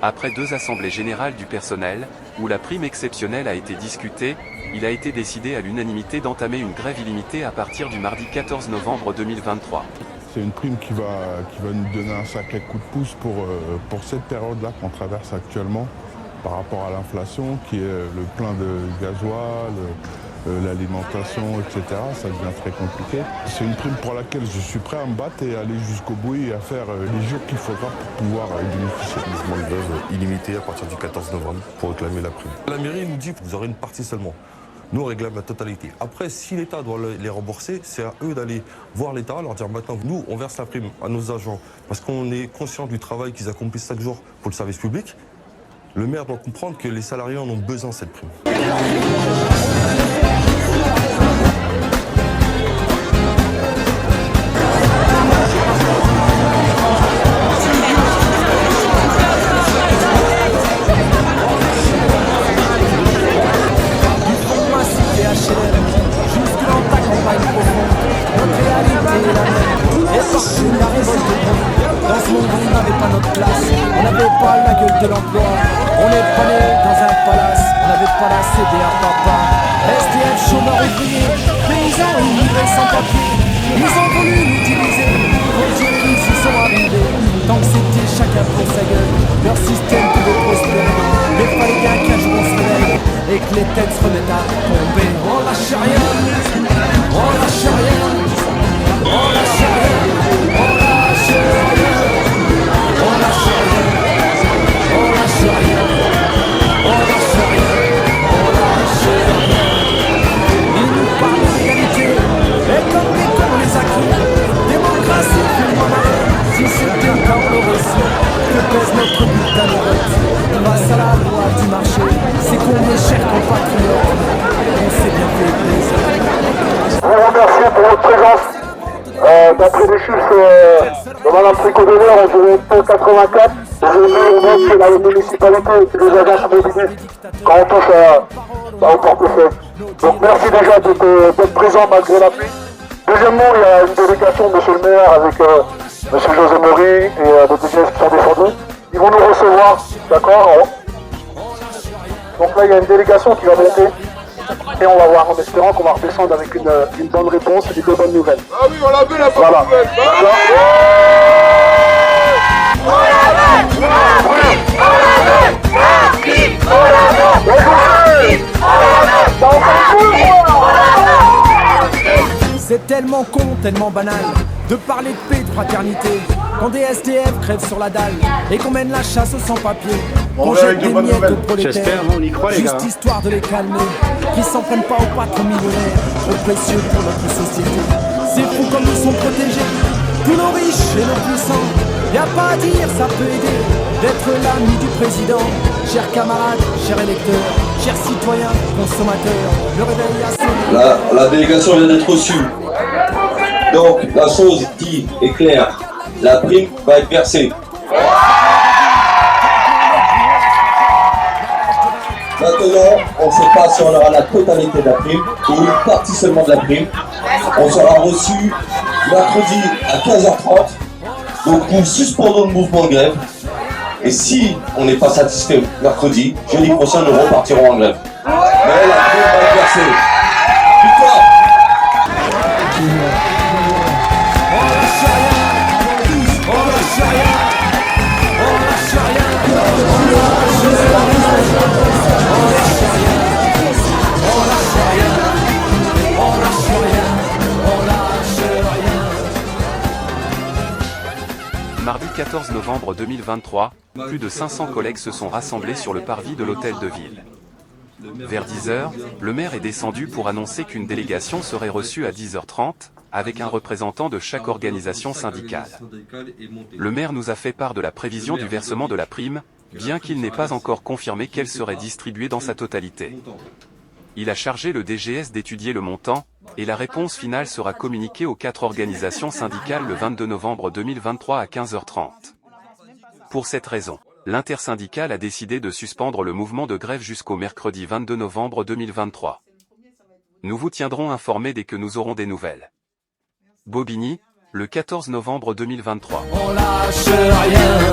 Après 2 assemblées générales du personnel, où la prime exceptionnelle a été discutée, il a été décidé à l'unanimité d'entamer une grève illimitée à partir du mardi 14 novembre 2023. C'est une prime qui va nous donner un sacré coup de pouce pour cette période-là qu'on traverse actuellement par rapport à l'inflation, qui est le plein de gasoil, l'alimentation, etc. Ça devient très compliqué. C'est une prime pour laquelle je suis prêt à me battre et aller jusqu'au bout et à faire les jours qu'il faudra pour pouvoir bénéficier. Mouvement de grève illimité à partir du 14 novembre pour réclamer la prime. La mairie nous dit que vous aurez une partie seulement. Nous, on réclame la totalité. Après, si l'État doit les rembourser, c'est à eux d'aller voir l'État, leur dire maintenant, nous, on verse la prime à nos agents parce qu'on est conscient du travail qu'ils accomplissent chaque jour pour le service public. Le maire doit comprendre que les salariés en ont besoin de cette prime. Dans ce monde, on n'avait pas notre place, on n'avait pas la gueule de l'emploi. On n'est pas né dans un palace, on n'avait pas la CDA papa. SDF, chômeurs ouvriers, paysans immigrés sans papier. Ils ont voulu nous diviser, aujourd'hui ils s'y sont arrivés. Tant que c'était chacun pour sa gueule, leur système pouvait prospérer. Mais fallait bien qu'un jour on se réveille et que les têtes se remettent à tomber. On lâche rien, on lâche rien, on lâche rien, on lâche rien. On lâche rien, on lâche rien, on lâche rien, on lâche rien. Ils nous parlent d'égalité, et comme des cons on les a cru. Démocratie, fais-moi marrer, si c'était le cas on l'aurait su. Que pèse notre bulletin de vote face à la loi du marché? C'est combien cher compatriotes, on s'est bien fait plaisir. Je vous remercie pour votre présence. D'après les chiffres de Madame Tricot-Donneur, on dirait 84. Aujourd'hui, on voit que la municipalité et les agences mobilisées quand on touche au portefeuille. Donc merci déjà d'être présent malgré la pluie. Deuxièmement, il y a une délégation, monsieur le maire, avec monsieur José Maury et le DGS qui sont descendus. Ils vont nous recevoir, d'accord? Donc là, il y a une délégation qui va monter. Et on va voir en espérant qu'on va redescendre avec une bonne réponse et de bonnes nouvelles. Ah oui, on l'a vu la bonne nouvelle. C'est tellement con, tellement banal de parler de paix, de fraternité, quand des SDF crèvent sur la dalle et qu'on mène la chasse aux sans-papiers, qu'on jette des miettes aux prolétaires, on y croit, les juste gars. histoire de les calmer, qu'ils s'en prennent pas aux patrons millionnaires, trop précieux pour notre société. C'est fou comme ils sont protégés, tous nos riches et nos puissants. Y a pas à dire, ça peut aider d'être l'ami du président. Chers camarades, chers électeurs, chers citoyens, consommateurs, le réveil a sonné. La délégation vient d'être reçue. Donc la chose dit est claire, la prime va être versée. Maintenant, on ne sait pas si on aura la totalité de la prime ou une partie seulement de la prime. On sera reçu mercredi à 15h30. Donc nous suspendons le mouvement de grève. Et si on n'est pas satisfait mercredi, jeudi prochain nous repartirons en grève. Mais la prime va être versée. Victoire! Mardi 14 novembre 2023, plus de 500 collègues se sont rassemblés sur le parvis de l'hôtel de ville. Vers 10h, le maire est descendu pour annoncer qu'une délégation serait reçue à 10h30, avec un représentant de chaque organisation syndicale. Le maire nous a fait part de la prévision du versement de la prime, bien qu'il n'ait pas encore confirmé qu'elle serait distribuée dans sa totalité. Il a chargé le DGS d'étudier le montant, et la réponse finale sera communiquée aux 4 organisations syndicales le 22 novembre 2023 à 15h30. Pour cette raison, l'intersyndicale a décidé de suspendre le mouvement de grève jusqu'au mercredi 22 novembre 2023. Nous vous tiendrons informés dès que nous aurons des nouvelles. Bobigny, le 14 novembre 2023. On lâche rien.